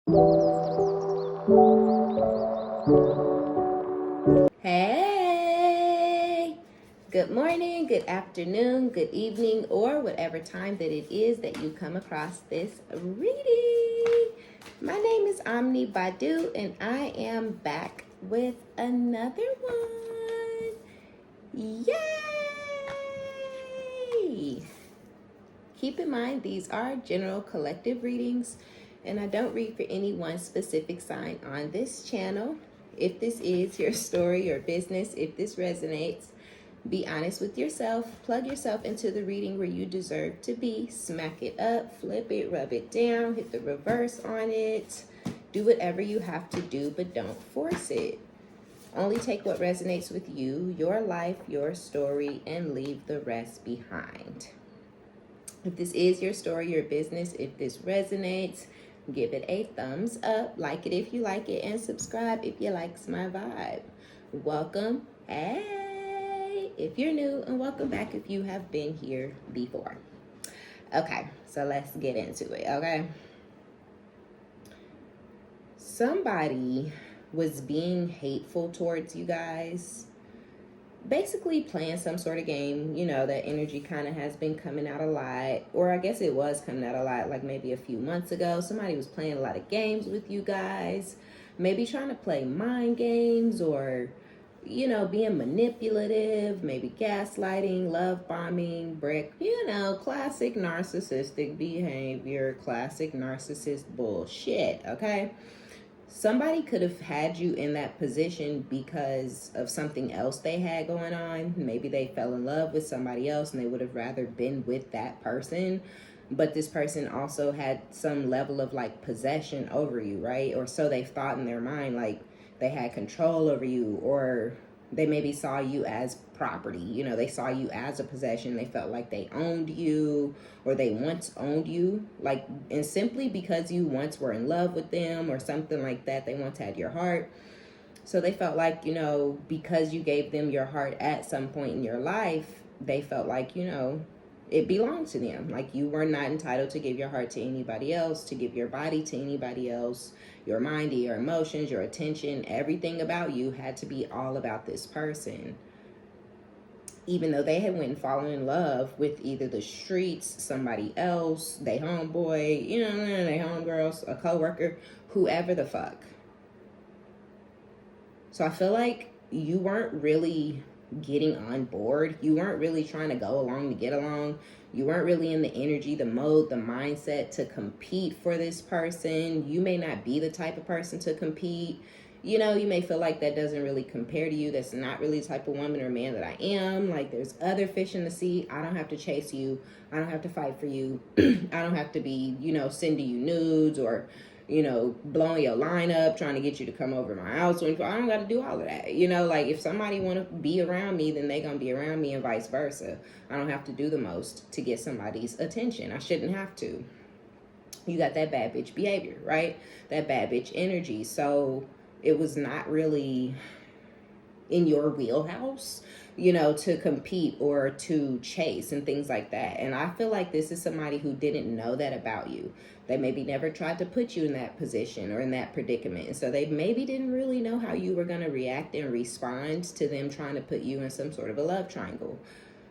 Hey, good morning, good afternoon, good evening, or whatever time that it is that you come across this reading. My name is OmniBadu, and I am back with another one. Yay! Keep in mind, these are general collective readings, and I don't read for any one specific sign on this channel. If this is your story or business, if this resonates, be honest with yourself. Plug yourself into the reading where you deserve to be. Smack it up, flip it, rub it down, hit the reverse on it. Do whatever you have to do, but don't force it. Only take what resonates with you, your life, your story, and leave the rest behind. If this is your story, your business, if this resonates, give it a thumbs up, like it if you like it, and subscribe if you likes my vibe. Welcome, hey, if you're new, and welcome back if you have been here before. Okay, so let's get into it, okay? Somebody was being hateful towards you guys, basically playing some sort of game. You know, that energy kind of has been coming out a lot, or I guess it was coming out a lot like maybe a few months ago. Somebody was playing a lot of games with you guys, maybe trying to play mind games, or, you know, being manipulative, maybe gaslighting, love bombing, classic narcissistic behavior, classic narcissist bullshit, okay? Somebody could have had you in that position because of something else they had going on. Maybe they fell in love with somebody else and they would have rather been with that person. But this person also had some level of like possession over you, right? Or so they thought in their mind, like they had control over you, or they maybe saw you as property. You know, they saw you as a possession. They felt like they owned you, or they once owned you, like, and simply because you once were in love with them or something like that, they once had your heart. So they felt like, you know, because you gave them your heart at some point in your life, they felt like, you know, it belonged to them. Like you were not entitled to give your heart to anybody else, to give your body to anybody else, your mind, your emotions, your attention, everything about you had to be all about this person. Even though they had went and fallen in love with either the streets, somebody else, they homeboy, you know, they homegirls, a coworker, whoever the fuck. So I feel like you weren't really getting on board. You weren't really trying to go along to get along. You weren't really in the energy, the mode, the mindset to compete for this person. You may not be the type of person to compete. You know, you may feel like that doesn't really compare to you. That's not really the type of woman or man that I am. Like there's other fish in the sea. I don't have to chase you. I don't have to fight for you. I don't have to be, you know, sending you nudes or, you know, blowing your line up, trying to get you to come over to my house. I don't got to do all of that. You know, like if somebody want to be around me, then they going to be around me and vice versa. I don't have to do the most to get somebody's attention. I shouldn't have to. You got that bad bitch behavior, right? That bad bitch energy. So it was not really in your wheelhouse, you know, to compete or to chase and things like that. And I feel like this is somebody who didn't know that about you. They maybe never tried to put you in that position or in that predicament. And so they maybe didn't really know how you were going to react and respond to them trying to put you in some sort of a love triangle.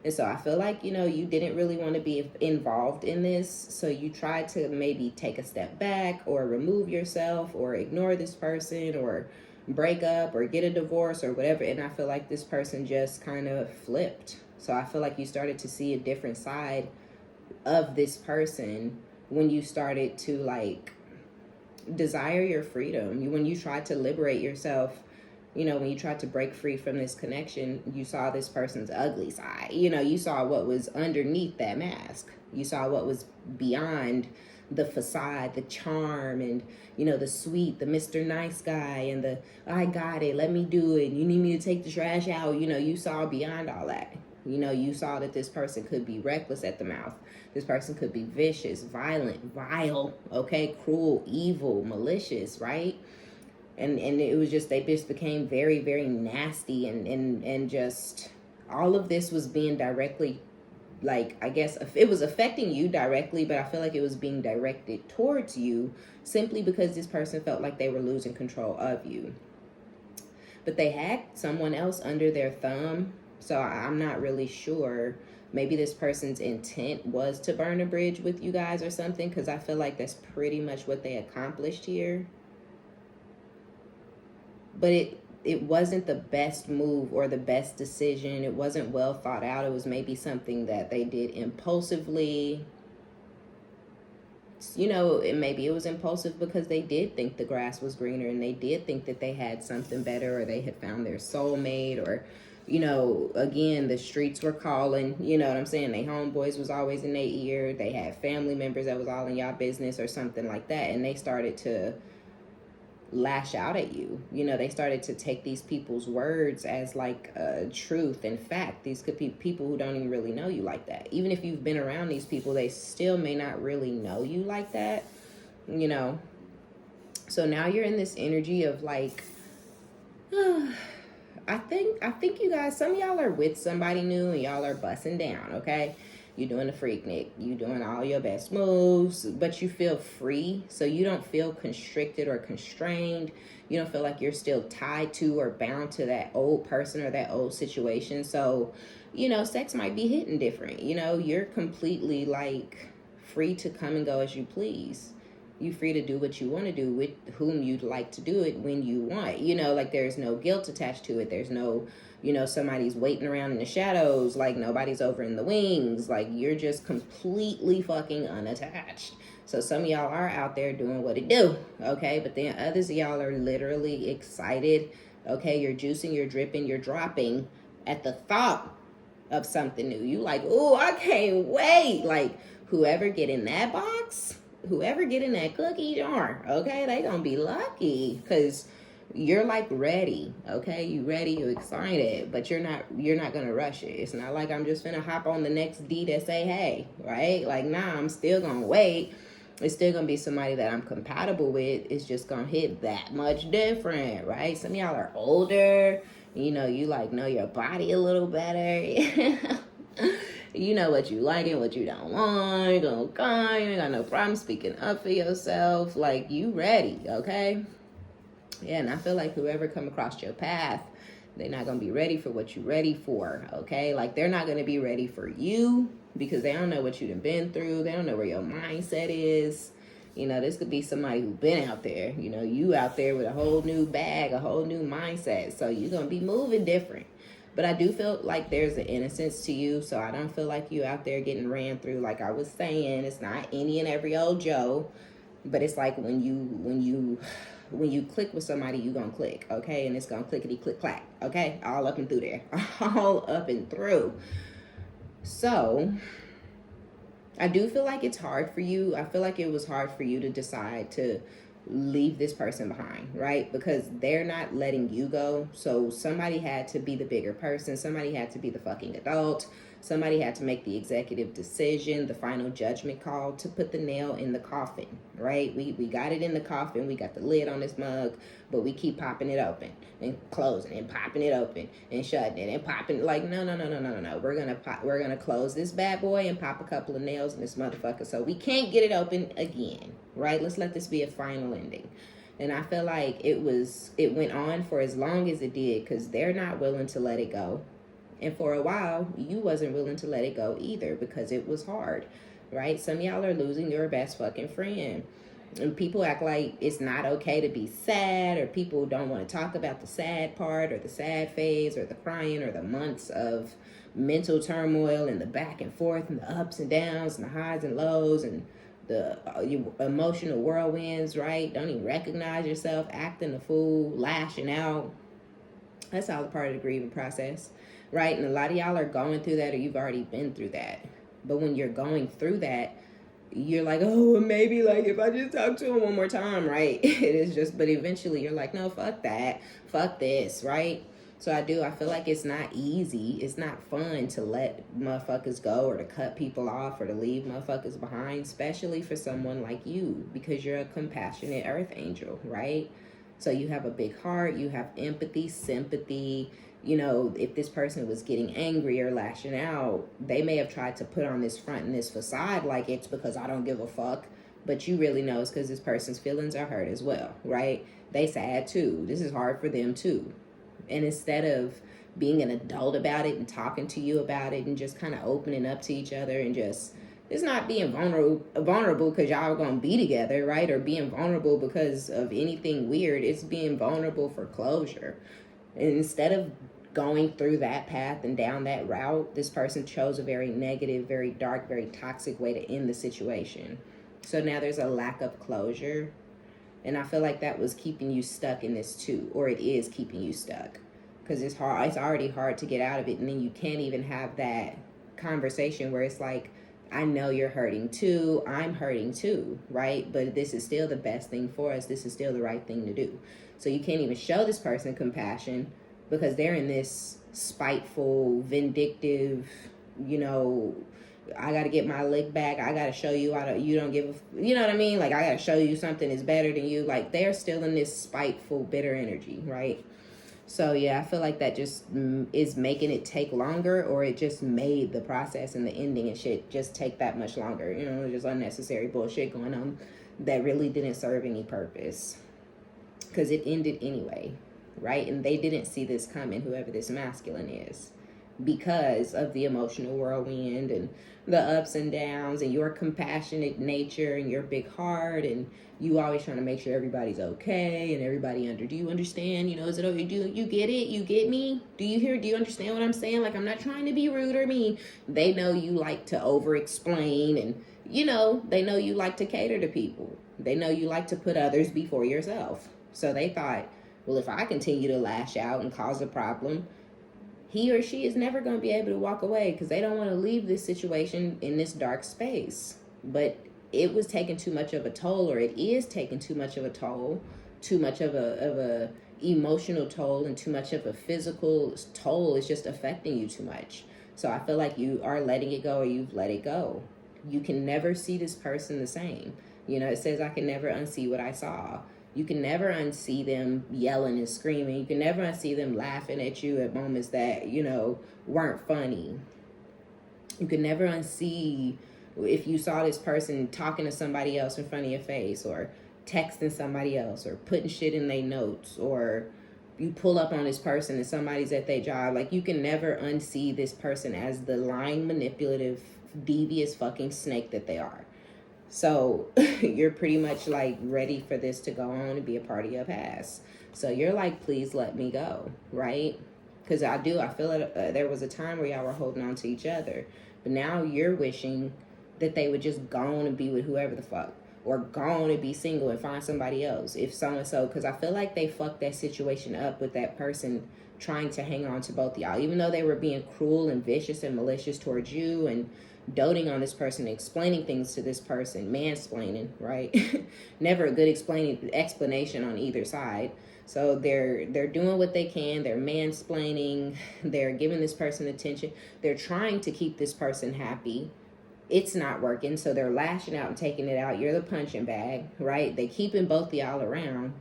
And so I feel like, you know, you didn't really want to be involved in this. So you tried to maybe take a step back or remove yourself or ignore this person or break up or get a divorce or whatever. And I feel like this person just kind of flipped. So I feel like you started to see a different side of this person when you started to like desire your freedom. When you tried to liberate yourself, you know, when you tried to break free from this connection, you saw this person's ugly side. You know, you saw what was underneath that mask. You saw what was beyond the facade, the charm, and, you know, the sweet, the Mr. Nice guy, and the, I got it, let me do it, you need me to take the trash out. You know, you saw beyond all that. You know, you saw that this person could be reckless at the mouth. This person could be vicious, violent, vile, okay, cruel, evil, malicious, right? And it was just, they just became very, very nasty, and just all of this was being directly like, I guess it was affecting you directly, but I feel like it was being directed towards you simply because this person felt like they were losing control of you. But they had someone else under their thumb, so I'm not really sure. Maybe this person's intent was to burn a bridge with you guys or something, because I feel like that's pretty much what they accomplished here. But it wasn't the best move or the best decision. It wasn't well thought out. It was maybe something that they did impulsively. You know, maybe it was impulsive because they did think the grass was greener, and they did think that they had something better, or they had found their soulmate, or, you know, again, the streets were calling, you know what I'm saying? They homeboys was always in their ear. They had family members that was all in y'all business or something like that, and they started to lash out at you. You know, they started to take these people's words as like truth and fact. These could be people who don't even really know you like that. Even if you've been around these people, they still may not really know you like that, you know. So now you're in this energy of like, I think you guys, some of y'all are with somebody new and y'all are busting down, okay? You're doing the Freaknik. You're doing all your best moves, but you feel free. So you don't feel constricted or constrained. You don't feel like you're still tied to or bound to that old person or that old situation. So, you know, sex might be hitting different. You know, you're completely like free to come and go as you please. You're free to do what you want to do with whom you'd like to do it when you want. You know, like there's no guilt attached to it. There's no, you know, somebody's waiting around in the shadows. Like nobody's over in the wings. Like you're just completely fucking unattached. So some of y'all are out there doing what it do, okay? But then others of y'all are literally excited, okay? You're juicing, you're dripping, you're dropping at the thought of something new. You like, oh, I can't wait. Like whoever get in that box, whoever get in that cookie jar, okay, they gonna be lucky because you're like ready, okay? You ready, you excited, but you're not gonna rush it. It's not like I'm just gonna hop on the next D that say hey, right? Like, nah, I'm still gonna wait. It's still gonna be somebody that I'm compatible with. It's just gonna hit that much different, right? Some of y'all are older, you know, you like know your body a little better. You know what you like and what you don't want. You're gonna come. You ain't got no problem speaking up for yourself. Like, you ready, okay? Yeah, and I feel like whoever come across your path, they're not gonna be ready for what you're ready for, okay? Like, they're not gonna be ready for you because they don't know what you've been through. They don't know where your mindset is. You know, this could be somebody who's been out there. You know, you out there with a whole new bag, a whole new mindset. So you're gonna be moving different. But I do feel like there's an innocence to you, so I don't feel like you out there getting ran through. Like I was saying, it's not any and every old Joe, but it's like when you click with somebody, you gonna click, okay? And it's gonna clickety click clack, okay? All up and through there, all up and through. So I do feel like it's hard for you. I feel like it was hard for you to decide to leave this person behind, right? Because they're not letting you go. So somebody had to be the bigger person. Somebody had to be the fucking adult. Somebody had to make the executive decision, the final judgment call to put the nail in the coffin, right? We got it in the coffin. We got the lid on this mug, but we keep popping it open and closing and popping it open and shutting it and popping. Like, no. We're gonna close this bad boy and pop a couple of nails in this motherfucker so we can't get it open again, right? Let's let this be a final ending. And I feel like it went on for as long as it did because they're not willing to let it go. And for a while, you wasn't willing to let it go either because it was hard, right? Some of y'all are losing your best fucking friend. And people act like it's not okay to be sad, or people don't want to talk about the sad part or the sad phase or the crying or the months of mental turmoil and the back and forth and the ups and downs and the highs and lows and the emotional whirlwinds, right? Don't even recognize yourself, acting a fool, lashing out. That's all a part of the grieving process, right? And a lot of y'all are going through that, or you've already been through that. But when you're going through that, you're like, oh, well, maybe like if I just talk to him one more time, right? It is just, but eventually you're like, no, fuck that. Fuck this, right? So I feel like it's not easy. It's not fun to let motherfuckers go or to cut people off or to leave motherfuckers behind, especially for someone like you, because you're a compassionate earth angel, right? So you have a big heart, you have empathy, sympathy, you know, if this person was getting angry or lashing out, they may have tried to put on this front and this facade like it's because I don't give a fuck. But you really know it's because this person's feelings are hurt as well, right? They sad too. This is hard for them too. And instead of being an adult about it and talking to you about it and just kind of opening up to each other and just, it's not being vulnerable because y'all are going to be together, right? Or being vulnerable because of anything weird. It's being vulnerable for closure. And instead of going through that path and down that route, this person chose a very negative, very dark, very toxic way to end the situation. So now there's a lack of closure. And I feel like that was keeping you stuck in this too, or it is keeping you stuck. Because it's hard, it's already hard to get out of it. And then you can't even have that conversation where it's like, I know you're hurting too, I'm hurting too, right? But this is still the best thing for us. This is still the right thing to do. So you can't even show this person compassion because they're in this spiteful, vindictive, you know, I got to get my lick back. I got to show you, you don't give a, you know what I mean? Like, I got to show you something is better than you. Like, they're still in this spiteful, bitter energy, right? So, yeah, I feel like that just is making it take longer, or it just made the process and the ending and shit just take that much longer. You know, just unnecessary bullshit going on that really didn't serve any purpose because it ended anyway, right? And they didn't see this coming, whoever this masculine is, because of the emotional whirlwind and the ups and downs and your compassionate nature and your big heart, and you always trying to make sure everybody's okay and everybody do you understand, you know, is it okay, do you get it, you get me, do you understand what I'm saying? Like, I'm not trying to be rude or mean. They know you like to over explain, and you know, they know you like to cater to people, they know you like to put others before yourself. So they thought, well, if I continue to lash out and cause a problem, he or she is never going to be able to walk away because they don't want to leave this situation in this dark space. But it was taking too much of a toll, or it is taking too much of a toll, too much of a emotional toll, and too much of a physical toll is just affecting you too much. So I feel like you are letting it go, or you've let it go. You can never see this person the same. You know, it says I can never unsee what I saw. You can never unsee them yelling and screaming. You can never unsee them laughing at you at moments that, you know, weren't funny. You can never unsee if you saw this person talking to somebody else in front of your face, or texting somebody else, or putting shit in their notes, or you pull up on this person and somebody's at their job. Like, you can never unsee this person as the lying, manipulative, devious fucking snake that they are. So you're pretty much like ready for this to go on and be a part of your past. So you're like, please let me go, right? Because I feel like there was a time where y'all were holding on to each other. But now you're wishing that they would just go on and be with whoever the fuck. Or go on and be single and find somebody else. If so-and-so, because I feel like they fucked that situation up with that person trying to hang on to both of y'all. Even though they were being cruel and vicious and malicious towards you and doting on this person, explaining things to this person, mansplaining, right? Never a good explanation on either side. So they're doing what they can. They're mansplaining. They're giving this person attention. They're trying to keep this person happy. It's not working, so they're lashing out and taking it out. You're the punching bag, right? They keeping both of y'all around.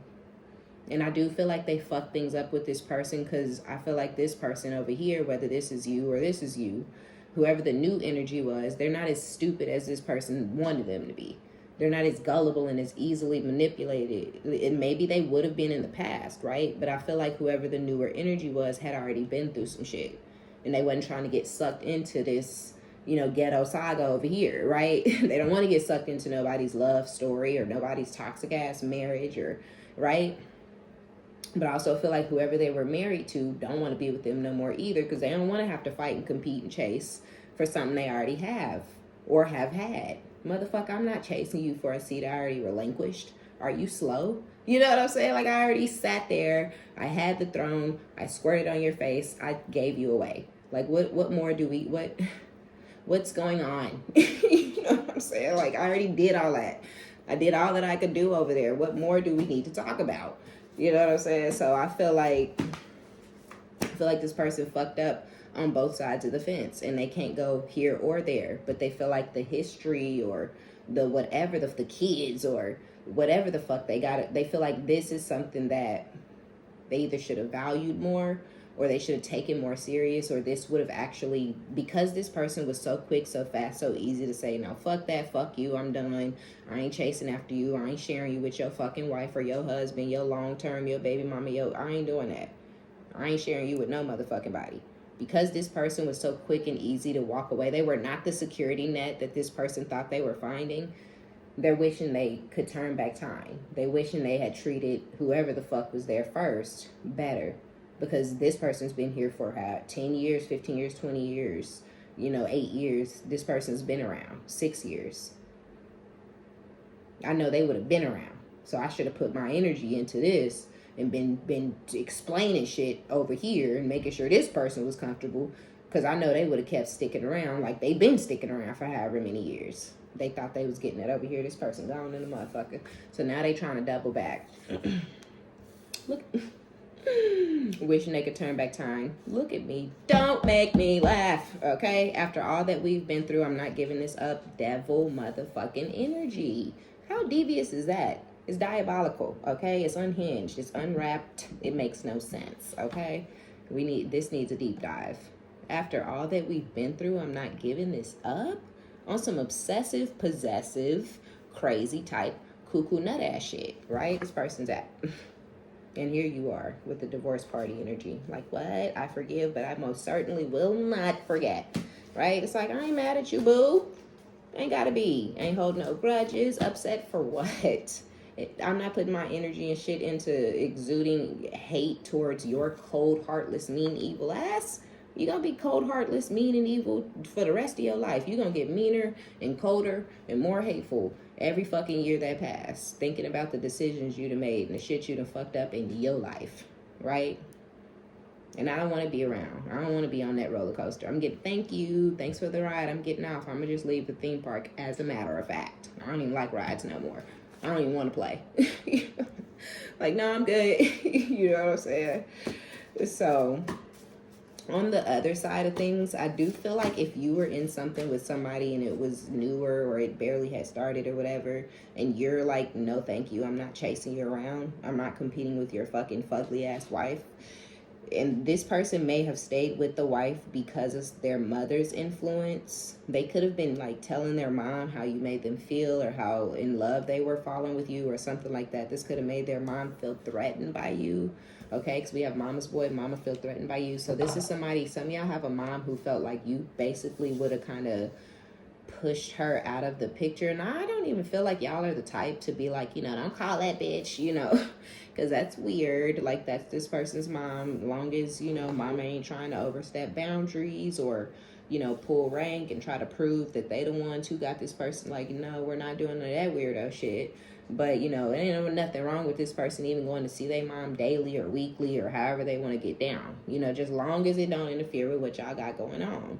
And I do feel like they fucked things up with this person, because I feel like this person over here, whether this is you or this is you, whoever the new energy was, they're not as stupid as this person wanted them to be. They're not as gullible and as easily manipulated. And maybe they would have been in the past, right? But I feel like whoever the newer energy was had already been through some shit. And they wasn't trying to get sucked into this, you know, ghetto saga over here, right? They don't want to get sucked into nobody's love story or nobody's toxic ass marriage, or, right? But I also feel like whoever they were married to don't want to be with them no more either, because they don't want to have to fight and compete and chase for something they already have or have had. Motherfucker, I'm not chasing you for a seat I already relinquished. Are you slow? You know what I'm saying? Like, I already sat there. I had the throne. I squirted on your face. I gave you away. Like, what more do we, what's going on? You know what I'm saying? Like, I already did all that. I did all that I could do over there. What more do we need to talk about? You know what I'm saying? So I feel like this person fucked up on both sides of the fence, and they can't go here or there. But they feel like the history or the whatever, the kids or whatever the fuck they got, they feel like this is something that they either should have valued more, or they should have taken more serious, or this would have actually, because this person was so quick, so fast, so easy to say, no, fuck that, fuck you, I'm done, I ain't chasing after you, I ain't sharing you with your fucking wife or your husband, your long term, your baby mama, I ain't doing that. I ain't sharing you with no motherfucking body. Because this person was so quick and easy to walk away, they were not the security net that this person thought they were finding. They're wishing they could turn back time. They wishing they had treated whoever the fuck was there first better. Because this person's been here for 10 years, 15 years, 20 years, 8 years. This person's been around 6 years. I know they would have been around. So I should have put my energy into this and been explaining shit over here and making sure this person was comfortable, because I know they would have kept sticking around like they've been sticking around for however many years. They thought they was getting it over here. This person gone in the motherfucker. So now they trying to double back. Look, wishing they could turn back time. Look at me. Don't make me laugh, okay? After all that we've been through, I'm not giving this up. Devil motherfucking energy. How devious is that? It's diabolical, okay? It's unhinged. It's unwrapped. It makes no sense, okay? This needs a deep dive. After all that we've been through, I'm not giving this up? On some obsessive, possessive, crazy type cuckoo nut ass shit, right? This person's at. And here you are with the divorce party energy. Like, what? I forgive, but I most certainly will not forget, right? It's like, I ain't mad at you, boo. Ain't gotta be. Ain't holding no grudges. Upset for what? I'm not putting my energy and shit into exuding hate towards your cold, heartless, mean, evil ass. You're going to be cold, heartless, mean, and evil for the rest of your life. You're going to get meaner and colder and more hateful every fucking year that pass, thinking about the decisions you'd have made and the shit you'd have fucked up in your life, right? And I don't want to be around. I don't want to be on that roller coaster. I'm getting, thank you, thanks for the ride, I'm getting off. I'm going to just leave the theme park as a matter of fact. I don't even like rides no more. I don't even want to play. Like, no, I'm good. You know what I'm saying? So, on the other side of things, I do feel like if you were in something with somebody and it was newer or it barely had started or whatever, and you're like, no, thank you, I'm not chasing you around. I'm not competing with your fucking fugly ass wife. And this person may have stayed with the wife because of their mother's influence. They could have been like telling their mom how you made them feel or how in love they were falling with you or something like that. This could have made their mom feel threatened by you. Okay, because we have mama's boy, mama feel threatened by you. So this is somebody, some of y'all have a mom who felt like you basically would have kind of pushed her out of the picture. And I don't even feel like y'all are the type to be like, don't call that bitch, because that's weird. Like, that's this person's mom. Long as, mama ain't trying to overstep boundaries or, pull rank and try to prove that they the ones who got this person. Like, no, we're not doing that weirdo shit. But, it ain't nothing wrong with this person even going to see their mom daily or weekly or however they want to get down. Just long as it don't interfere with what y'all got going on.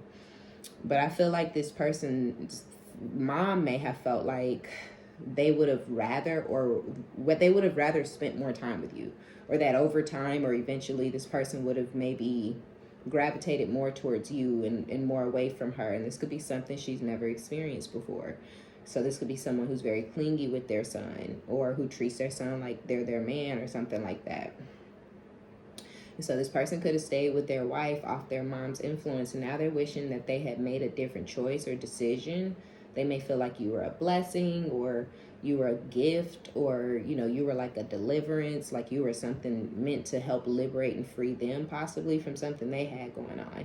But I feel like this person's mom may have felt like they would have rather, or what they would have rather spent more time with you, or that over time or eventually this person would have maybe gravitated more towards you and more away from her. And this could be something she's never experienced before. So this could be someone who's very clingy with their son, or who treats their son like they're their man or something like that. And so this person could have stayed with their wife off their mom's influence, and now they're wishing that they had made a different choice or decision. They may feel like you were a blessing, or you were a gift, or, you were like a deliverance, like you were something meant to help liberate and free them possibly from something they had going on.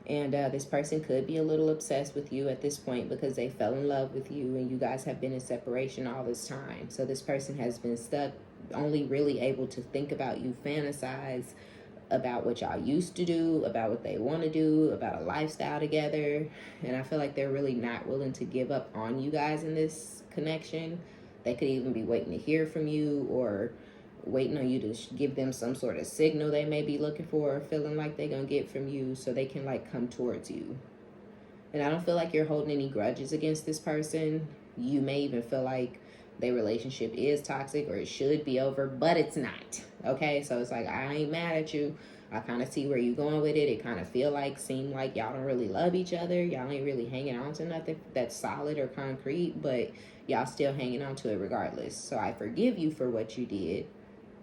And this person could be a little obsessed with you at this point because they fell in love with you and you guys have been in separation all this time. So this person has been stuck, only really able to think about you, fantasize about what y'all used to do, about what they want to do, about a lifestyle together. And I feel like they're really not willing to give up on you guys in this connection. They could even be waiting to hear from you, or waiting on you to give them some sort of signal they may be looking for or feeling like they're gonna get from you so they can like come towards you. And I don't feel like you're holding any grudges against this person. You may even feel like their relationship is toxic or it should be over, but it's not. Okay, so it's like, I ain't mad at you. I kind of see where you're going with it. It kind of seem like y'all don't really love each other. Y'all ain't really hanging on to nothing that's solid or concrete, but y'all still hanging on to it regardless. So I forgive you for what you did.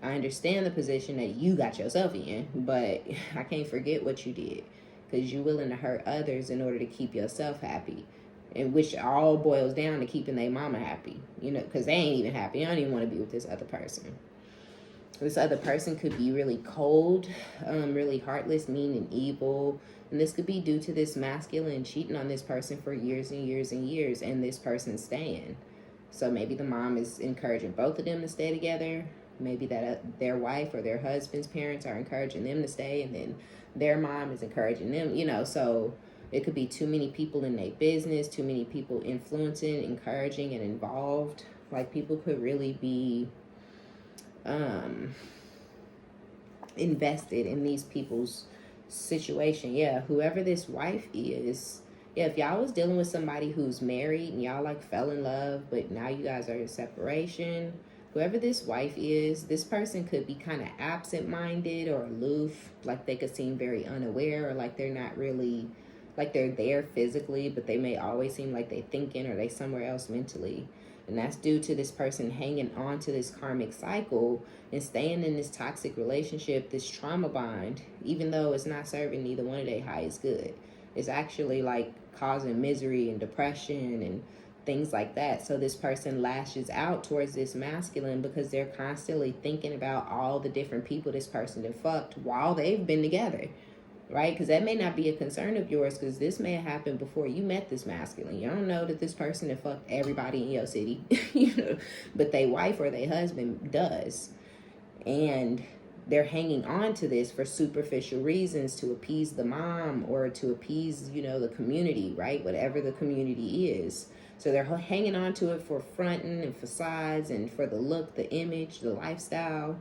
I understand the position that you got yourself in, but I can't forget what you did, because you're willing to hurt others in order to keep yourself happy, and which all boils down to keeping their mama happy, you know, because they ain't even happy. I don't even want to be with this other person. This other person could be really cold, really heartless, mean, and evil. And this could be due to this masculine cheating on this person for years and years and years, and this person staying. So maybe the mom is encouraging both of them to stay together. Maybe that their wife or their husband's parents are encouraging them to stay, and then their mom is encouraging them, you know. So it could be too many people in their business, too many people influencing, encouraging, and involved. Like, people could really be invested in these people's situation. Yeah, whoever this wife is, yeah, if y'all was dealing with somebody who's married and y'all like fell in love, but now you guys are in separation, whoever this wife is, this person could be kind of absent-minded or aloof. Like, they could seem very unaware, or like they're not really, like they're there physically, but they may always seem like they thinking or they somewhere else mentally. And that's due to this person hanging on to this karmic cycle and staying in this toxic relationship, this trauma bond, even though it's not serving neither one of their highest good. It's actually like causing misery and depression and things like that. So this person lashes out towards this masculine because they're constantly thinking about all the different people this person have fucked while they've been together. Right? Because that may not be a concern of yours, because this may have happened before you met this masculine. You don't know that this person had fucked everybody in your city, you know, but their wife or their husband does. And they're hanging on to this for superficial reasons, to appease the mom or to appease, you know, the community, right? Whatever the community is. So they're hanging on to it for fronting and facades and for the look, the image, the lifestyle.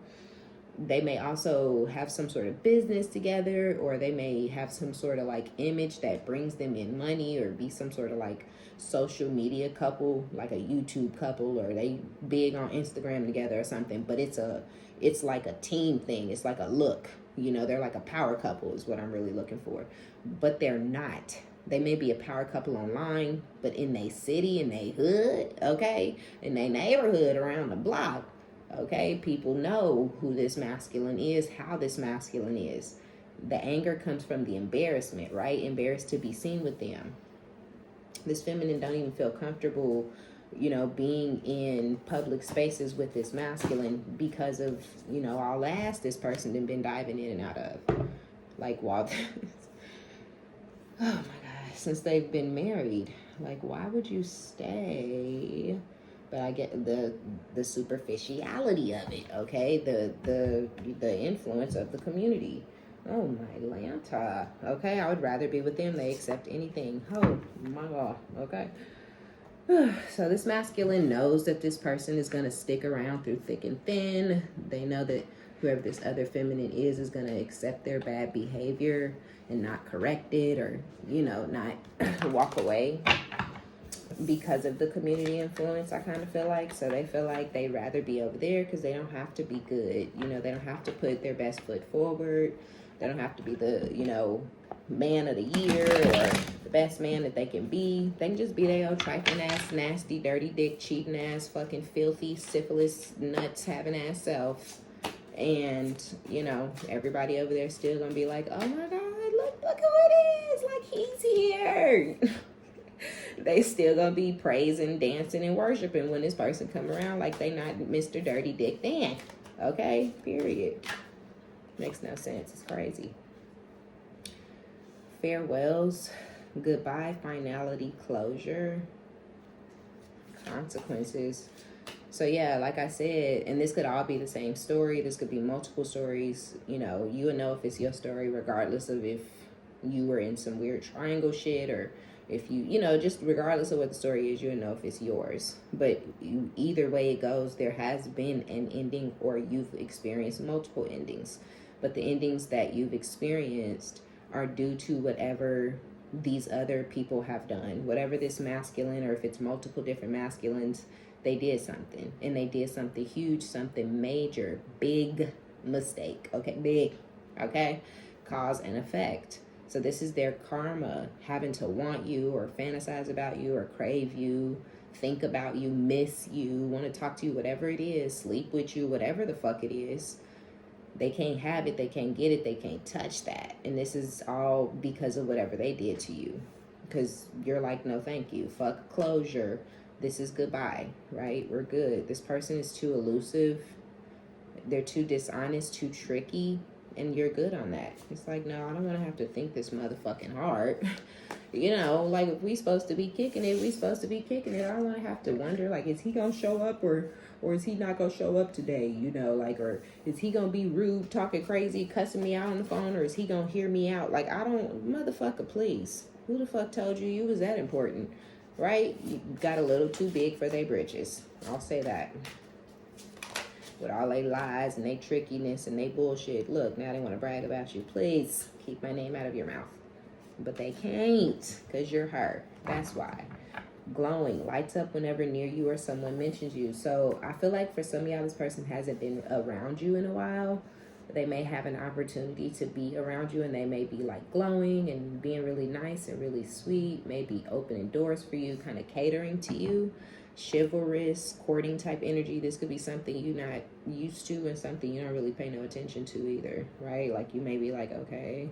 They may also have some sort of business together, or they may have some sort of like image that brings them in money, or be some sort of like social media couple, like a YouTube couple, or they big on Instagram together or something. But it's like a team thing. It's like a look, you know, they're like a power couple is what I'm really looking for. But they're not. They may be a power couple online, but in their city, in their hood, okay, in their neighborhood around the block, okay, people know who this masculine is, how this masculine is. The anger comes from the embarrassment, right? Embarrassed to be seen with them. This feminine don't even feel comfortable, you know, being in public spaces with this masculine because of, you know, all the ass this person done been diving in and out of. Like, while oh my God, since they've been married, like, why would you stay? But I get the superficiality of it, okay? The influence of the community. Oh my Lanta, okay? I would rather be with them. They accept anything. Oh my God, okay? So this masculine knows that this person is going to stick around through thick and thin. They know that whoever this other feminine is going to accept their bad behavior and not correct it, or, you know, not walk away because of the community influence, I kind of feel like. So they feel like they'd rather be over there because they don't have to be good. You know, they don't have to put their best foot forward. They don't have to be the, you know, man of the year or the best man that they can be. They can just be their old trifling ass, nasty, dirty dick, cheating ass, fucking filthy, syphilis, nuts having ass self. And, you know, everybody over there still gonna be like, oh my God, look who it is. Like, he's here. They still gonna be praising, dancing, and worshiping when this person come around like they not Mr. Dirty Dick Dan. Okay? Period. Makes no sense. It's crazy. Farewells, goodbye, finality, closure, consequences. So yeah, like I said, and this could all be the same story. This could be multiple stories. You know, you would know if it's your story regardless of if you were in some weird triangle shit, or if you know, just regardless of what the story is, you would know if it's yours. But either way it goes, there has been an ending, or you've experienced multiple endings. But the endings that you've experienced are due to whatever these other people have done. Whatever this masculine, or if it's multiple different masculines, they did something. And they did something huge, something major, big mistake. Okay, big. Okay? Cause and effect. So this is their karma, having to want you or fantasize about you or crave you, think about you, miss you, want to talk to you, whatever it is, sleep with you, whatever the fuck it is. They can't have it, they can't get it, they can't touch that. And this is all because of whatever they did to you. Because you're like, no thank you, fuck closure, this is goodbye, right? We're good. This person is too elusive, they're too dishonest, too tricky, and you're good on that. It's like, no, I don't want to have to think this motherfucking hard. You know, like, if we supposed to be kicking it, we supposed to be kicking it. I don't want to have to wonder, like, is he gonna show up, or is he not gonna show up today? You know, like, or is he gonna be rude, talking crazy, cussing me out on the phone, or is he gonna hear me out? Like, I don't, motherfucker, please. Who the fuck told you you was that important? Right? You got a little too big for their britches. I'll say that. With all they lies and they trickiness and they bullshit. Look, now they want to brag about you. Please keep my name out of your mouth. But they can't, because you're her. That's why. Glowing, lights up whenever near you or someone mentions you. So I feel like for some of y'all, this person hasn't been around you in a while. They may have an opportunity to be around you, and they may be like glowing and being really nice and really sweet, maybe opening doors for you, kind of catering to you. Chivalrous, courting type energy. This could be something you're not used to and something you don't really pay no attention to either, right? Like, you may be like, okay.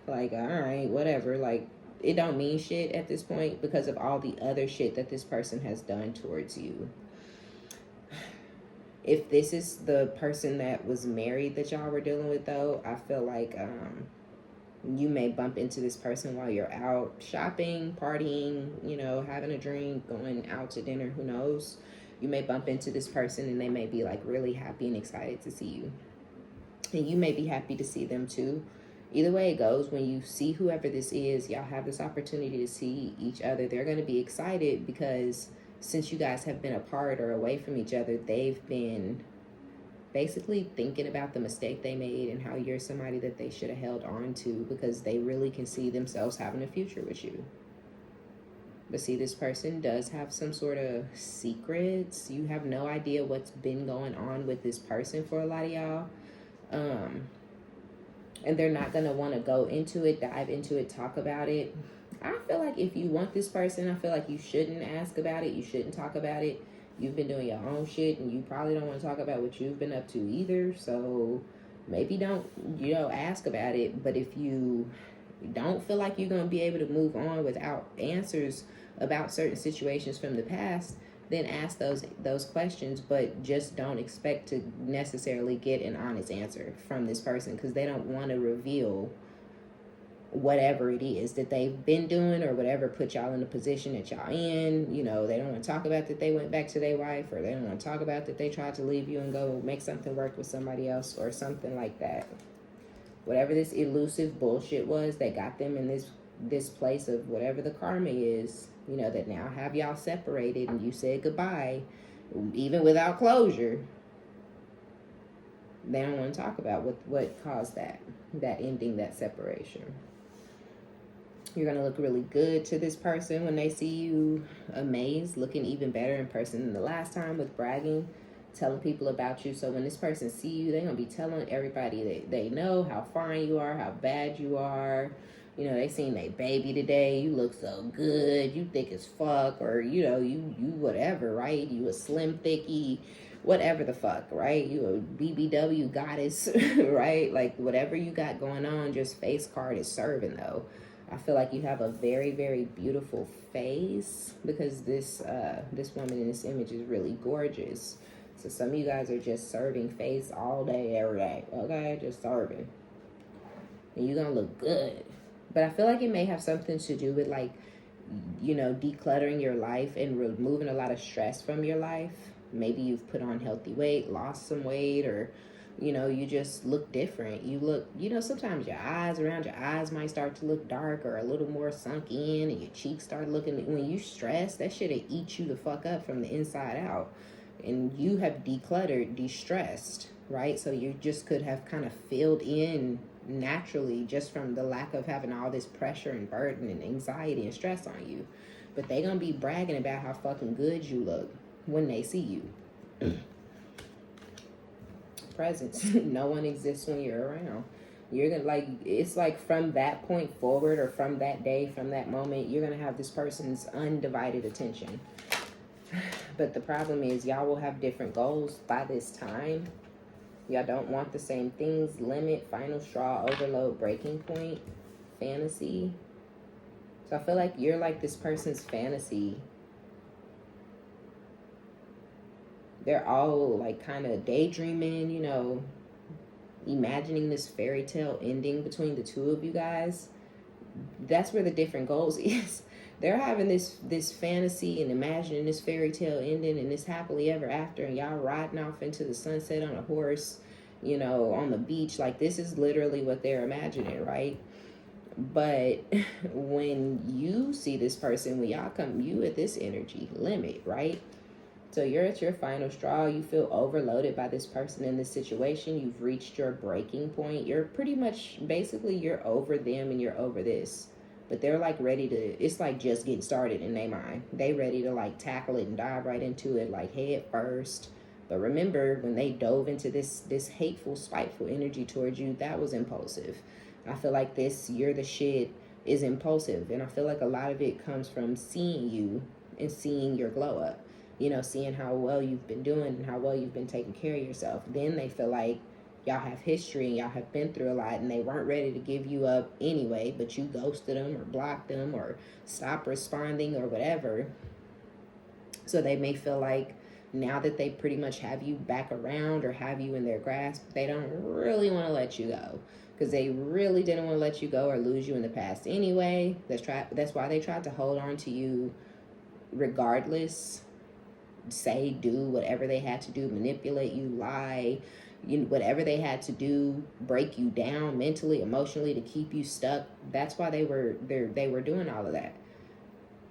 Like, all right, whatever. Like, it don't mean shit at this point because of all the other shit that this person has done towards you. If this is the person that was married that y'all were dealing with, though, I feel like you may bump into this person while you're out shopping, partying, you know, having a drink, going out to dinner, who knows. You may bump into this person and they may be like really happy and excited to see you. And you may be happy to see them too. Either way it goes, when you see whoever this is, y'all have this opportunity to see each other. They're going to be excited because since you guys have been apart or away from each other, they've been basically thinking about the mistake they made and how you're somebody that they should have held on to, because they really can see themselves having a future with you. But see, this person does have some sort of secrets. You have no idea what's been going on with this person for a lot of y'all. And they're not going to want to go into it, dive into it, talk about it. I feel like if you want this person, I feel like you shouldn't ask about it. You shouldn't talk about it. You've been doing your own shit, and you probably don't want to talk about what you've been up to either. So maybe don't, you know, ask about it. But if you don't feel like you're going to be able to move on without answers about certain situations from the past, then ask those questions, but just don't expect to necessarily get an honest answer from this person, because they don't want to reveal whatever it is that they've been doing or whatever put y'all in the position that y'all in. You know, they don't want to talk about that they went back to their wife, or they don't want to talk about that they tried to leave you and go make something work with somebody else or something like that. Whatever this elusive bullshit was that got them in this place of whatever the karma is, you know, that now have y'all separated and you said goodbye, even without closure. They don't want to talk about what caused that ending, that separation. You're going to look really good to this person when they see you, amazed, looking even better in person than the last time, with bragging, telling people about you. So when this person see you, they're going to be telling everybody that they know how fine you are, how bad you are. You know, they seen their baby today. You look so good. You thick as fuck. Or, you know, you whatever, right? You a slim thickie, whatever the fuck, right? You a BBW goddess, right? Like, whatever you got going on, just face card is serving, though. I feel like you have a very, very beautiful face, because this woman in this image is really gorgeous. So some of you guys are just serving face all day, every day, okay? Just serving. And you're going to look good. But I feel like it may have something to do with, like, you know, decluttering your life and removing a lot of stress from your life. Maybe you've put on healthy weight, lost some weight, or, you know, you just look different. You look, you know, sometimes your eyes, around your eyes might start to look dark or a little more sunk in, and your cheeks start looking, when you stress, that shit'll eat you the fuck up from the inside out. And you have decluttered, de-stressed, right? So you just could have kind of filled in naturally just from the lack of having all this pressure and burden and anxiety and stress on you. But they gonna be bragging about how fucking good you look when they see you. Presence. No one exists when you're around. You're gonna like, it's like from that point forward, or from that day, from that moment, you're gonna have this person's undivided attention. But the problem is, y'all will have different goals by this time. Y'all don't want the same things. Limit, final straw, overload, breaking point, fantasy. So I feel like you're like this person's fantasy. They're all like kind of daydreaming, you know, imagining this fairy tale ending between the two of you guys. That's where the different goals is. They're having this fantasy and imagining this fairy tale ending and this happily ever after, and y'all riding off into the sunset on a horse, you know, on the beach. Like, this is literally what they're imagining, right? But when you see this person, when y'all come, you at this energy limit, right? So you're at your final straw. You feel overloaded by this person in this situation. You've reached your breaking point. You're pretty much, basically, you're over them and you're over this. But they're like ready to, it's like just getting started in their mind. They ready to like tackle it and dive right into it, like head first. But remember, when they dove into this hateful, spiteful energy towards you, that was impulsive. I feel like this you're the shit is impulsive. And I feel like a lot of it comes from seeing you and seeing your glow up. You know, seeing how well you've been doing and how well you've been taking care of yourself. Then they feel like y'all have history and y'all have been through a lot, and they weren't ready to give you up anyway, but you ghosted them or blocked them or stopped responding or whatever. So they may feel like now that they pretty much have you back around or have you in their grasp, they don't really want to let you go, because they really didn't want to let you go or lose you in the past anyway. That's why they tried to hold on to you regardless. Say, do whatever they had to do, manipulate you, lie, whatever they had to do, break you down mentally, emotionally, to keep you stuck. That's why they were doing all of that,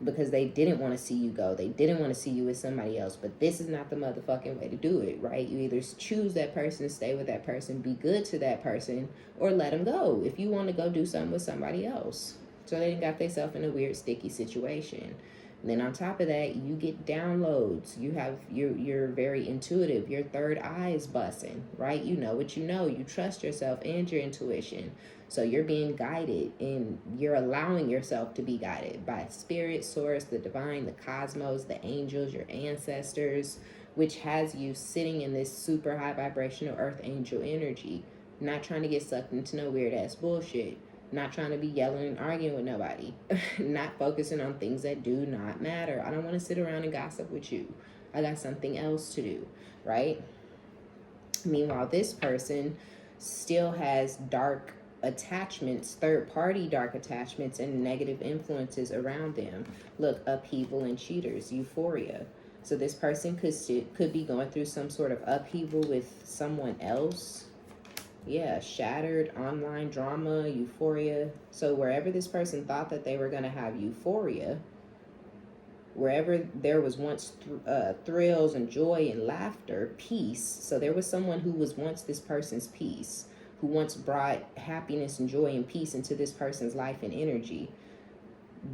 because they didn't want to see you go. They didn't want to see you with somebody else. But this is not the motherfucking way to do it, right? You either choose that person, stay with that person, be good to that person, or let them go if you want to go do something with somebody else. So they got themselves in a weird, sticky situation. And then on top of that, you get downloads. You're very intuitive. Your third eye is busting, right? You know what you know. You trust yourself and your intuition. So you're being guided, and you're allowing yourself to be guided by spirit, source, the divine, the cosmos, the angels, your ancestors, which has you sitting in this super high vibrational earth angel energy, not trying to get sucked into no weird ass bullshit. Not trying to be yelling and arguing with nobody. Not focusing on things that do not matter. I don't want to sit around and gossip with you. I got something else to do, right? Meanwhile, this person still has dark attachments, third-party dark attachments, and negative influences around them. Look, upheaval and cheaters, euphoria. So this person could be going through some sort of upheaval with someone else. Yeah, shattered, online drama, euphoria. So wherever this person thought that they were going to have euphoria, wherever there was once thrills and joy and laughter, peace. So there was someone who was once this person's peace, who once brought happiness and joy and peace into this person's life and energy.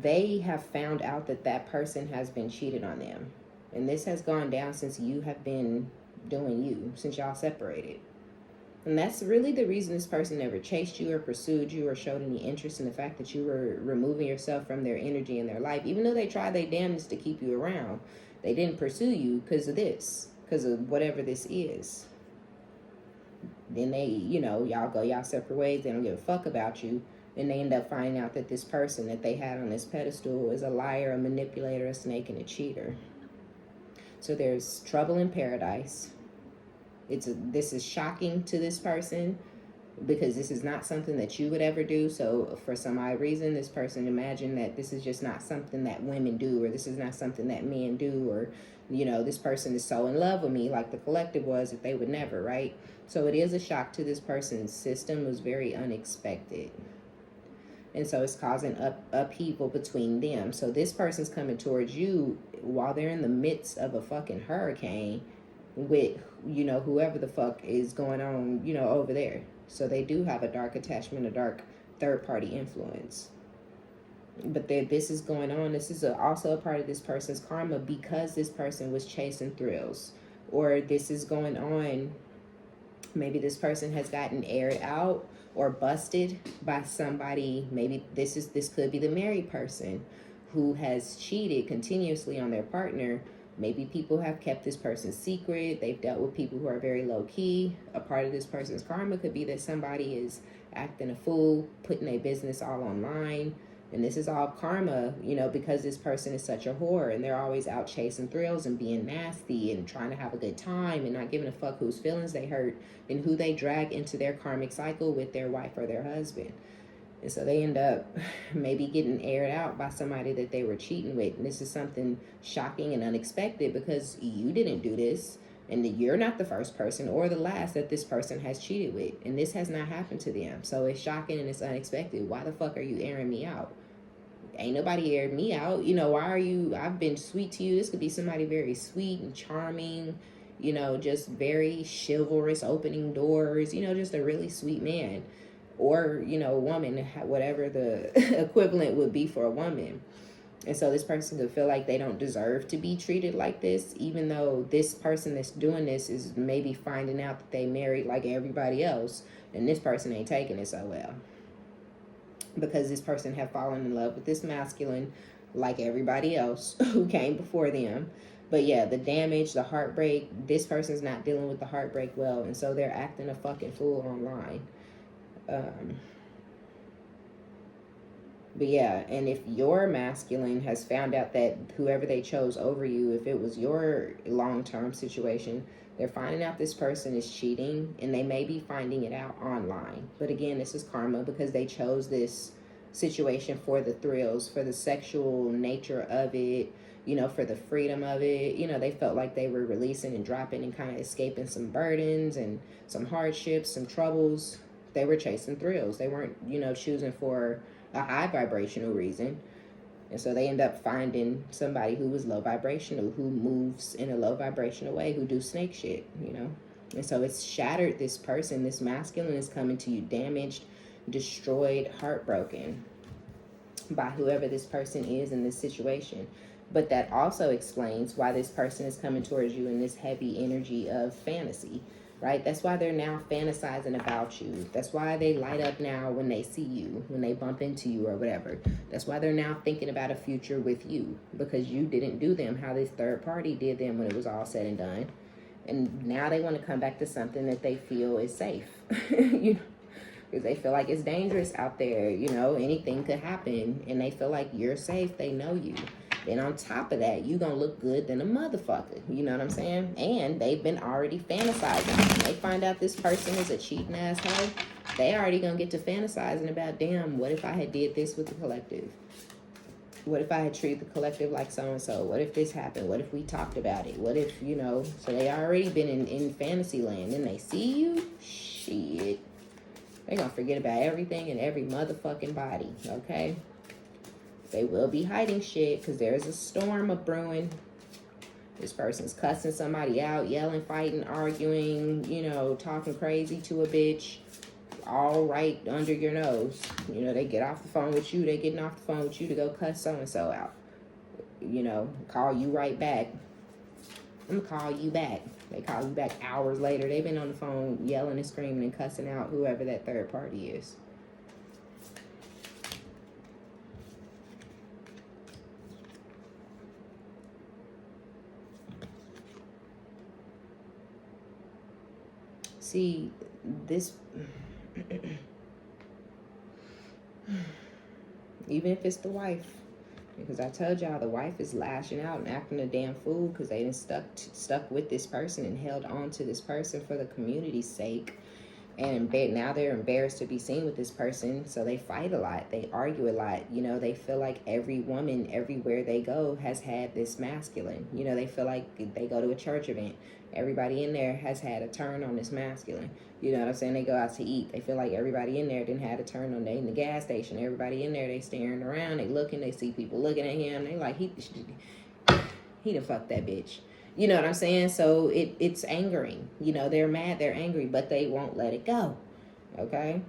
They have found out that that person has been cheated on them. And this has gone down since you have been doing you, since y'all separated. And that's really the reason this person never chased you or pursued you or showed any interest in the fact that you were removing yourself from their energy in their life. Even though they tried their damnedest to keep you around, they didn't pursue you because of this, because of whatever this is. Then they, y'all separate ways. They don't give a fuck about you. And they end up finding out that this person that they had on this pedestal is a liar, a manipulator, a snake, and a cheater. So there's trouble in paradise. This is shocking to this person, because this is not something that you would ever do. So for some odd reason, this person imagined that this is just not something that women do, or this is not something that men do, or, this person is so in love with me, like the collective was, that they would never, right? So it is a shock to this person's system. It was very unexpected. And so it's causing upheaval between them. So this person's coming towards you while they're in the midst of a fucking hurricane with, whoever the fuck is going on, over there. So they do have a dark attachment, a dark third-party influence. But this is going on. This is also a part of this person's karma, because this person was chasing thrills. Or this is going on, maybe this person has gotten aired out, or busted by somebody. Maybe this could be the married person who has cheated continuously on their partner. Maybe people have kept this person's secret. They've dealt with people who are very low key. A part of this person's karma could be that somebody is acting a fool, putting their business all online. And this is all karma, you know, because this person is such a whore and they're always out chasing thrills and being nasty and trying to have a good time and not giving a fuck whose feelings they hurt and who they drag into their karmic cycle with their wife or their husband. And so they end up maybe getting aired out by somebody that they were cheating with. And this is something shocking and unexpected because you didn't do this. And you're not the first person or the last that this person has cheated with. And this has not happened to them. So it's shocking and it's unexpected. Why the fuck are you airing me out? Ain't nobody aired me out. You know, why are you, I've been sweet to you. This could be somebody very sweet and charming, you know, just very chivalrous, opening doors, you know, just a really sweet man. Or, you know, a woman, whatever the equivalent would be for a woman. And so this person could feel like they don't deserve to be treated like this, even though this person that's doing this is maybe finding out that they married like everybody else, and this person ain't taking it so well. Because this person have fallen in love with this masculine like everybody else who came before them. But yeah, the damage, the heartbreak, this person's not dealing with the heartbreak well, and so they're acting a fucking fool online. But yeah, and if your masculine has found out that whoever they chose over you, if it was your long-term situation, they're finding out this person is cheating, and they may be finding it out online. But again, this is karma because they chose this situation for the thrills, for the sexual nature of it, you know, for the freedom of it. You know, they felt like they were releasing and dropping and kind of escaping some burdens and some hardships, some troubles. They were chasing thrills. They weren't, you know, choosing for a high vibrational reason. And so they end up finding somebody who was low vibrational, who moves in a low vibrational way, who do snake shit, you know. And so it's shattered this person. This masculine is coming to you damaged, destroyed, heartbroken by whoever this person is in this situation. But that also explains why this person is coming towards you in this heavy energy of fantasy. Right? That's why they're now fantasizing about you. That's why they light up now when they see you, when they bump into you or whatever. That's why they're now thinking about a future with you, because you didn't do them how this third party did them when it was all said and done. And now they want to come back to something that they feel is safe. You know, because they feel like it's dangerous out there. You know, anything could happen, and they feel like you're safe. They know you. Then on top of that, you gonna look good than a motherfucker. You know what I'm saying? And they've been already fantasizing. When they find out this person is a cheating asshole, they already gonna get to fantasizing about, damn, what if I had did this with the collective? What if I had treated the collective like so-and-so? What if this happened? What if we talked about it? What if, you know, so they already been in fantasy land. And they see you, shit. They gonna forget about everything and every motherfucking body, okay? They will be hiding shit because there's a storm of brewing. This person's cussing somebody out, yelling, fighting, arguing, you know, talking crazy to a bitch, all right under your nose. You know, they get off the phone with you. They getting off the phone with you to go cuss so-and-so out. You know, call you right back. I'm gonna call you back. They call you back hours later. They've been on the phone yelling and screaming and cussing out whoever that third party is. See, this, even if it's the wife, because I told y'all the wife is lashing out and acting a damn fool because they didn't stuck with this person and held on to this person for the community's sake. And now they're embarrassed to be seen with this person, so they fight a lot. They argue a lot. You know, they feel like every woman, everywhere they go, has had this masculine. You know, they feel like they go to a church event. Everybody in there has had a turn on this masculine. You know what I'm saying? They go out to eat. They feel like everybody in there didn't have a turn on. They in the gas station. Everybody in there, they staring around. They looking. They see people looking at him. They like, he done fucked that bitch. You know what I'm saying? So it's angering. You know, they're mad, they're angry, but they won't let it go. Okay?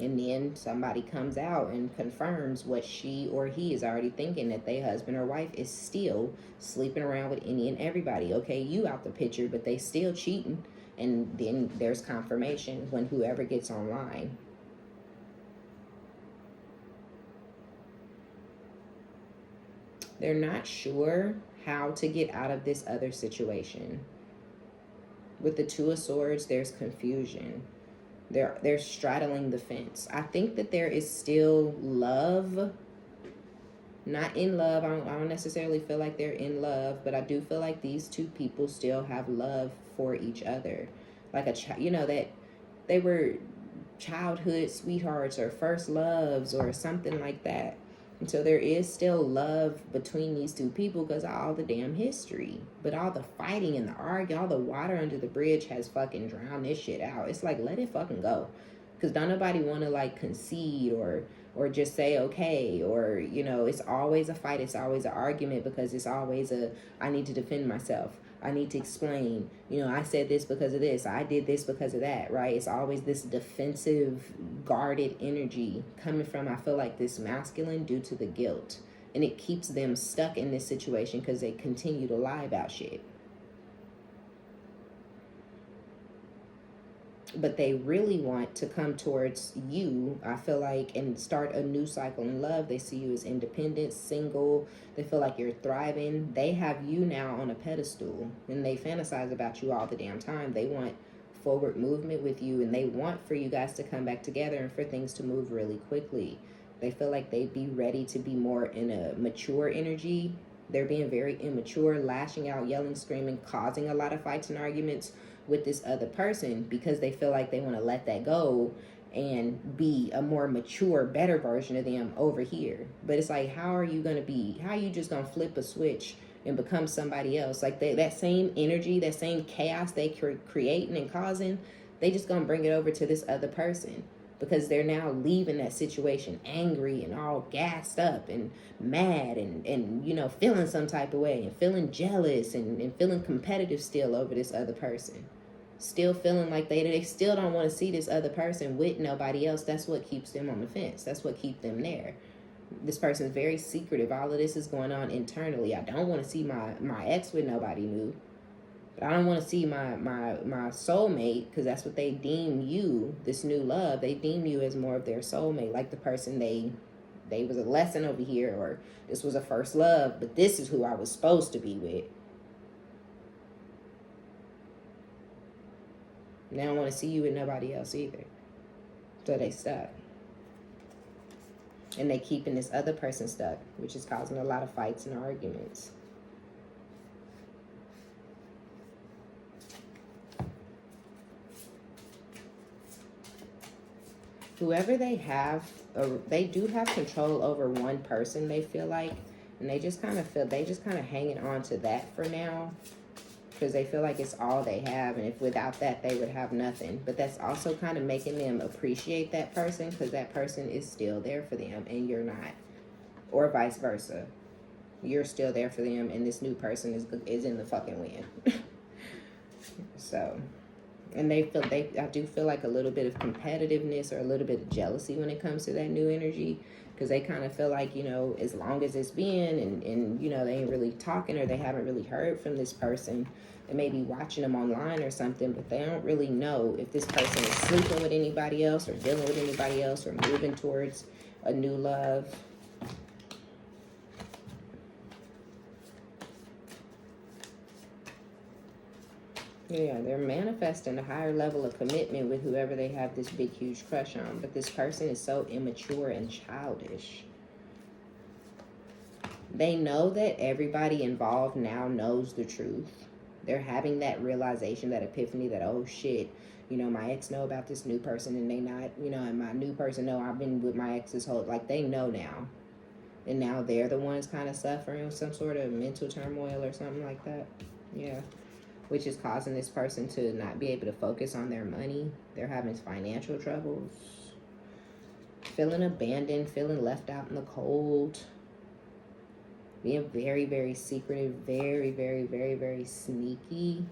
And then somebody comes out and confirms what she or he is already thinking, that their husband or wife is still sleeping around with any and everybody. Okay, you out the picture, but they still cheating. And then there's confirmation when whoever gets online. They're not sure how to get out of this other situation. With the Two of Swords, there's confusion. They're straddling the fence. I think that there is still love. Not in love. I don't necessarily feel like they're in love, but I do feel like these two people still have love for each other. Like that they were childhood sweethearts or first loves or something like that. And so there is still love between these two people because of all the damn history. But all the fighting and the arguing, all the water under the bridge has fucking drowned this shit out. It's like, let it fucking go. Because don't nobody want to like concede or just say okay, or it's always a fight, it's always an argument, because it's always I need to defend myself, I need to explain, I said this because of this, I did this because of that, right? It's always this defensive, guarded energy coming from, I feel like, this masculine due to the guilt. And it keeps them stuck in this situation because they continue to lie about shit. But they really want to come towards you, I feel like, and start a new cycle in love. They see you as independent, single. They feel like you're thriving. They have you now on a pedestal, and they fantasize about you all the damn time. They want forward movement with you, and they want for you guys to come back together and for things to move really quickly. They feel like they'd be ready to be more in a mature energy. They're being very immature, lashing out, yelling, screaming, causing a lot of fights and arguments with this other person because they feel like they want to let that go and be a more mature, better version of them over here. But it's like, how are you just going to flip a switch and become somebody else? Like that same energy, that same chaos they creating and causing, they just going to bring it over to this other person. Because they're now leaving that situation angry and all gassed up and mad and feeling some type of way and feeling jealous and feeling competitive still over this other person. Still feeling like they still don't want to see this other person with nobody else. That's what keeps them on the fence. That's what keeps them there. This person is very secretive. All of this is going on internally. I don't want to see my ex with nobody new. I don't want to see my soulmate, because that's what they deem you, this new love. They deem you as more of their soulmate, like the person they was a lesson over here, or this was a first love, but this is who I was supposed to be with. They don't want to see you with nobody else either. So they stuck. And they keeping this other person stuck, which is causing a lot of fights and arguments. Whoever they have, they do have control over one person, they feel like, and they just kind of hanging on to that for now, because they feel like it's all they have, and if without that they would have nothing. But that's also kind of making them appreciate that person, because that person is still there for them and you're not, or vice versa. You're still there for them and this new person is in the fucking win. So, and I do feel like a little bit of competitiveness or a little bit of jealousy when it comes to that new energy, because they kind of feel like, as long as it's been and they ain't really talking, or they haven't really heard from this person. They may be watching them online or something, but they don't really know if this person is sleeping with anybody else or dealing with anybody else or moving towards a new love. Yeah, they're manifesting a higher level of commitment with whoever they have this big, huge crush on. But this person is so immature and childish. They know that everybody involved now knows the truth. They're having that realization, that epiphany that, oh shit, my ex know about this new person and they not, and my new person know I've been with my ex this whole, like they know now. And now they're the ones kind of suffering with some sort of mental turmoil or something like that. Yeah. Which is causing this person to not be able to focus on their money. They're having financial troubles. Feeling abandoned, feeling left out in the cold. Being very, very secretive, very, very, very, very sneaky.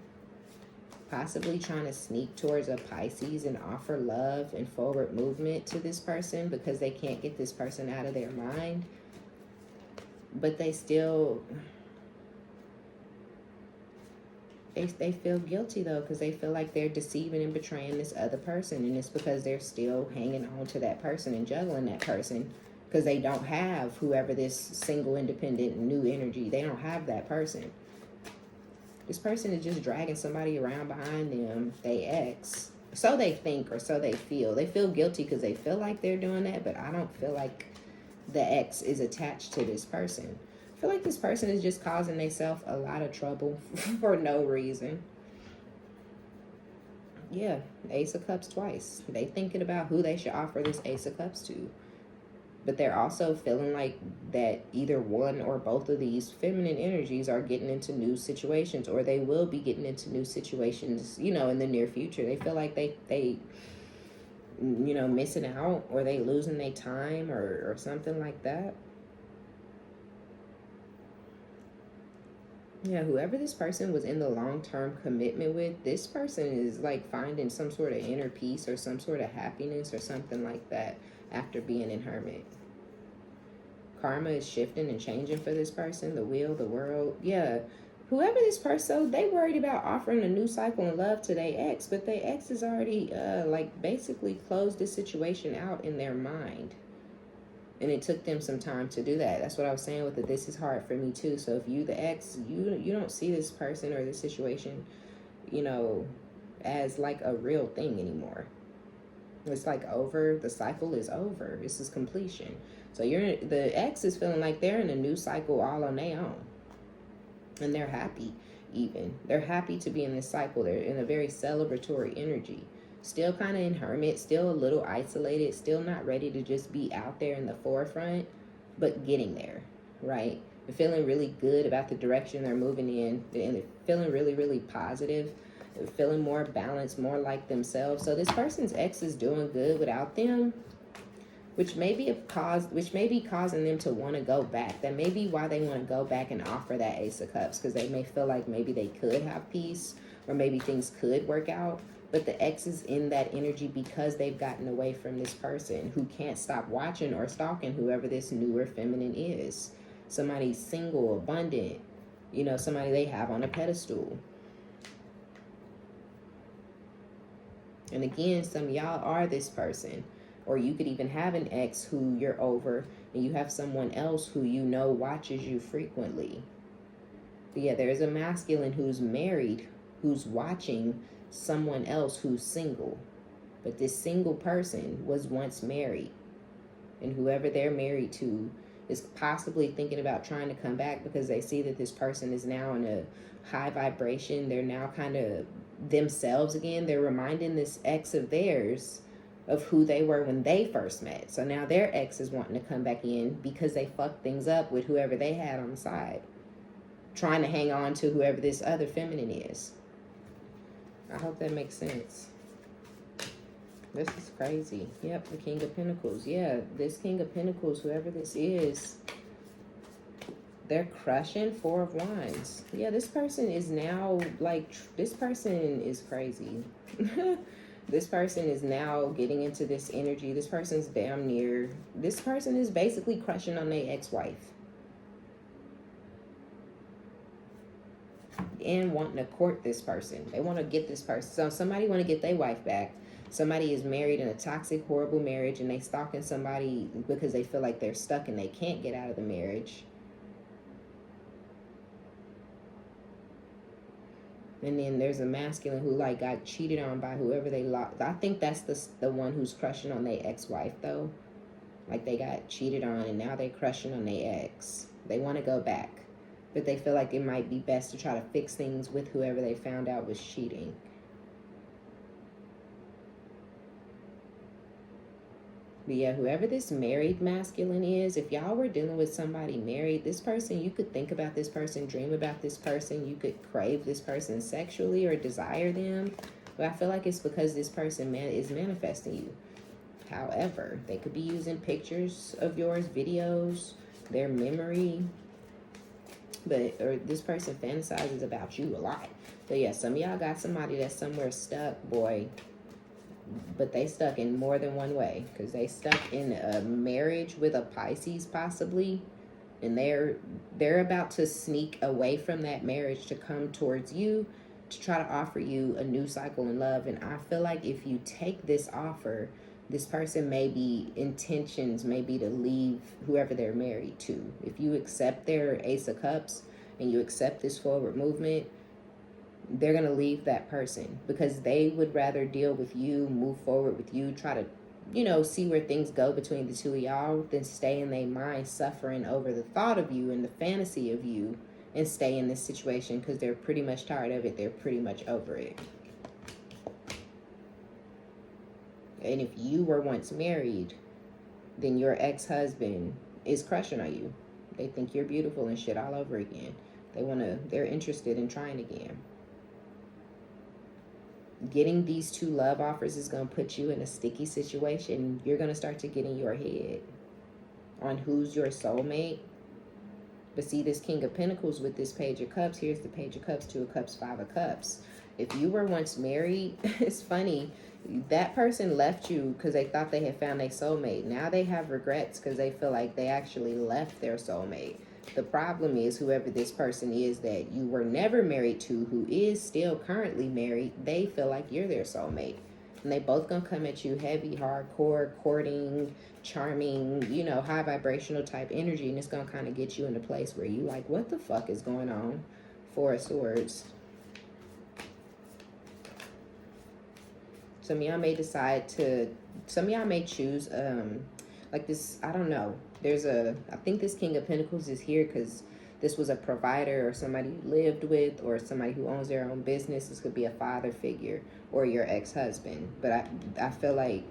possibly trying to sneak towards a Pisces and offer love and forward movement to this person because they can't get this person out of their mind. But they still, they feel guilty though, because they feel like they're deceiving and betraying this other person, and it's because they're still hanging on to that person and juggling that person because they don't have whoever this single, independent, new energy, they don't have that person. This person is just dragging somebody around behind them, they ex. So they think, or so they feel. They feel guilty because they feel like they're doing that, but I don't feel like the ex is attached to this person. I feel like this person is just causing themselves a lot of trouble for no reason. Yeah, Ace of Cups twice. They thinking about who they should offer this Ace of Cups to. But they're also feeling like that either one or both of these feminine energies are getting into new situations, or they will be getting into new situations, you know, in the near future. They feel like they you know, missing out, or they losing their time, or something like that. Yeah, whoever this person was in the long-term commitment with, this person is like finding some sort of inner peace or some sort of happiness or something like that after being in Hermit. Karma is shifting and changing for this person. The wheel, the world. Yeah, whoever this person, so they worried about offering a new cycle of love to their ex, but their ex has already like basically closed the situation out in their mind. And it took them some time to do that. That's what I was saying with the this is hard for me too. So if you, the ex, you don't see this person or this situation, you know, as like a real thing anymore. It's like over. The cycle is over. This is completion. So the ex is feeling like they're in a new cycle all on their own. And they're happy even. They're happy to be in this cycle. They're in a very celebratory energy. Still kind of in Hermit, still a little isolated, still not ready to just be out there in the forefront, but getting there, right? They're feeling really good about the direction they're moving in, and they're feeling really, really positive. They're feeling more balanced, more like themselves. So this person's ex is doing good without them, which may be causing them to want to go back. That may be why they want to go back and offer that Ace of Cups, because they may feel like maybe they could have peace, or maybe things could work out. But the ex is in that energy because they've gotten away from this person who can't stop watching or stalking whoever this newer feminine is. Somebody single, abundant, you know, somebody they have on a pedestal. And again, some of y'all are this person. Or you could even have an ex who you're over, and you have someone else who you know watches you frequently. But yeah, there's a masculine who's married, who's watching someone else who's single. But this single person was once married, and whoever they're married to is possibly thinking about trying to come back because they see that this person is now in a high vibration. They're now kind of themselves again. They're reminding this ex of theirs of who they were when they first met. So now their ex is wanting to come back in because they fucked things up with whoever they had on the side, trying to hang on to whoever this other feminine is. I hope that makes sense. This is crazy. Yep, the King of Pentacles. Yeah, this King of Pentacles, whoever this is, they're crushing Four of Wands. Yeah, this person is now like, this person is crazy. This person is now getting into this energy. This person's damn near, this person is basically crushing on their ex-wife. And wanting to court this person. They want to get this person. So somebody want to get their wife back. Somebody is married in a toxic, horrible marriage, and they stalking somebody because they feel like they're stuck and they can't get out of the marriage. And then there's a masculine who like got cheated on by whoever they lost. I think that's the one who's crushing on their ex-wife though. Like they got cheated on and now they're crushing on their ex. They want to go back, but they feel like it might be best to try to fix things with whoever they found out was cheating. But yeah, whoever this married masculine is, if y'all were dealing with somebody married, this person, you could think about this person, dream about this person, you could crave this person sexually or desire them. But I feel like it's because this person is manifesting you. However, they could be using pictures of yours, videos, their memory. or this person fantasizes about you a lot. But yeah, some of y'all got somebody that's somewhere stuck, boy. But they stuck in more than one way, because they stuck in a marriage with a Pisces possibly, and they're about to sneak away from that marriage to come towards you to try to offer you a new cycle in love. And I feel like if you take this offer, this person intentions may be to leave whoever they're married to. If you accept their Ace of Cups and you accept this forward movement, they're going to leave that person because they would rather deal with you, move forward with you, try to, see where things go between the two of y'all than stay in their mind suffering over the thought of you and the fantasy of you and stay in this situation because they're pretty much tired of it. They're pretty much over it. And if you were once married, then your ex-husband is crushing on you. They think you're beautiful and shit all over again. They're interested in trying again. Getting these two love offers is going to put you in a sticky situation. You're going to start to get in your head on who's your soulmate. But see, this King of Pentacles with this Page of Cups, here's the Page of Cups, Two of Cups, Five of Cups. If you were once married, it's funny, that person left you because they thought they had found their soulmate. Now they have regrets because they feel like they actually left their soulmate. The problem is whoever this person is that you were never married to, who is still currently married, they feel like you're their soulmate. And they both gonna come at you heavy, hardcore, courting, charming, high vibrational type energy. And it's gonna kind of get you in a place where you like, what the fuck is going on? Four of Swords. Some of y'all may choose, like this, I don't know. I think this King of Pentacles is here because this was a provider or somebody you lived with or somebody who owns their own business. This could be a father figure or your ex-husband. But I feel like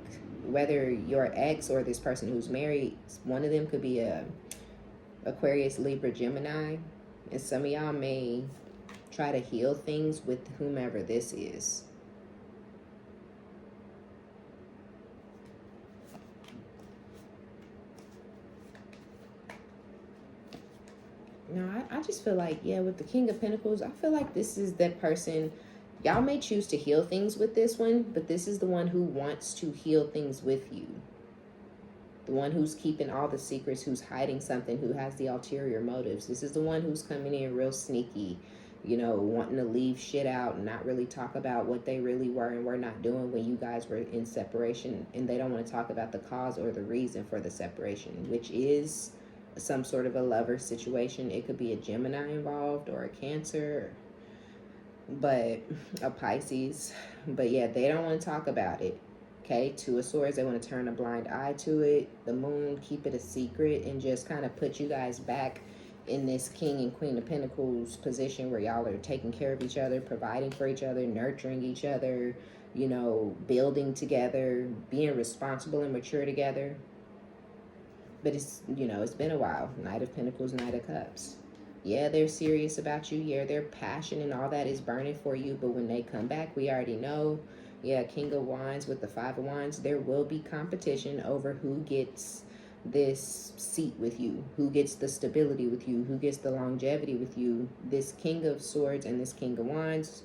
whether your ex or this person who's married, one of them could be a Aquarius, Libra, Gemini. And some of y'all may try to heal things with whomever this is. No, I just feel like, with the King of Pentacles, I feel like this is that person. Y'all may choose to heal things with this one, but this is the one who wants to heal things with you. The one who's keeping all the secrets, who's hiding something, who has the ulterior motives. This is the one who's coming in real sneaky, wanting to leave shit out and not really talk about what they really were and were not doing when you guys were in separation. And they don't want to talk about the cause or the reason for the separation, which is some sort of a lover situation. It could be a Gemini involved or a Cancer, but a Pisces. But yeah, they don't want to talk about it. Okay, Two of Swords, they want to turn a blind eye to it. The Moon, keep it a secret and just kind of put you guys back in this King and Queen of Pentacles position where y'all are taking care of each other, providing for each other, nurturing each other, building together, being responsible and mature together. But it's, it's been a while. Knight of Pentacles, Knight of Cups. Yeah, they're serious about you. Yeah, their passion and all that is burning for you. But when they come back, we already know. Yeah, King of Wands with the Five of Wands. There will be competition over who gets this seat with you. Who gets the stability with you. Who gets the longevity with you. This King of Swords and this King of Wands.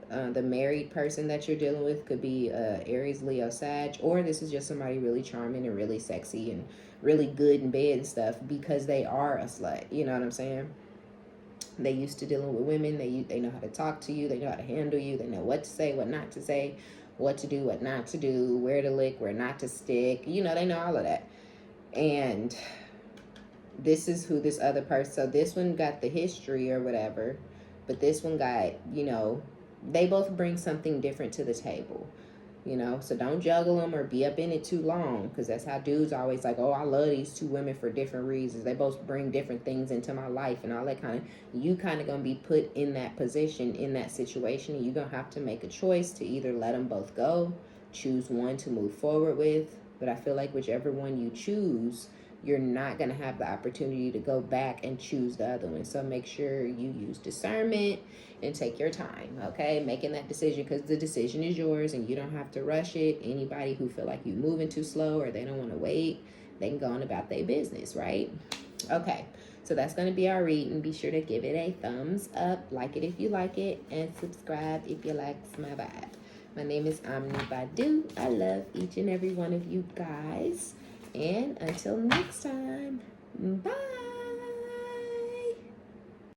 The married person that you're dealing with could be Aries, Leo, Sag. Or this is just somebody really charming and really sexy and really good in bed and stuff because they are a slut. You know what I'm saying? They used to dealing with women. They know how to talk to you. They know how to handle you. They know what to say, what not to say, what to do, what not to do, where to lick, where not to stick. They know all of that. And this is who this other person, so this one got the history or whatever, but this one got, they both bring something different to the table. So don't juggle them or be up in it too long, because that's how dudes always like, oh, I love these two women for different reasons. They both bring different things into my life and all that kind of, you kind of going to be put in that position, in that situation, and you're going to have to make a choice to either let them both go, choose one to move forward with. But I feel like whichever one you choose, you're not going to have the opportunity to go back and choose the other one. So make sure you use discernment and take your time, okay? Making that decision, because the decision is yours and you don't have to rush it. Anybody who feel like you're moving too slow or they don't want to wait, they can go on about their business, right? Okay, So that's going to be our reading. Be sure to give it a thumbs up, like it if you like it, and subscribe if you like my vibe. My name is OmniBadu. I love each and every one of you guys. And until next time, bye.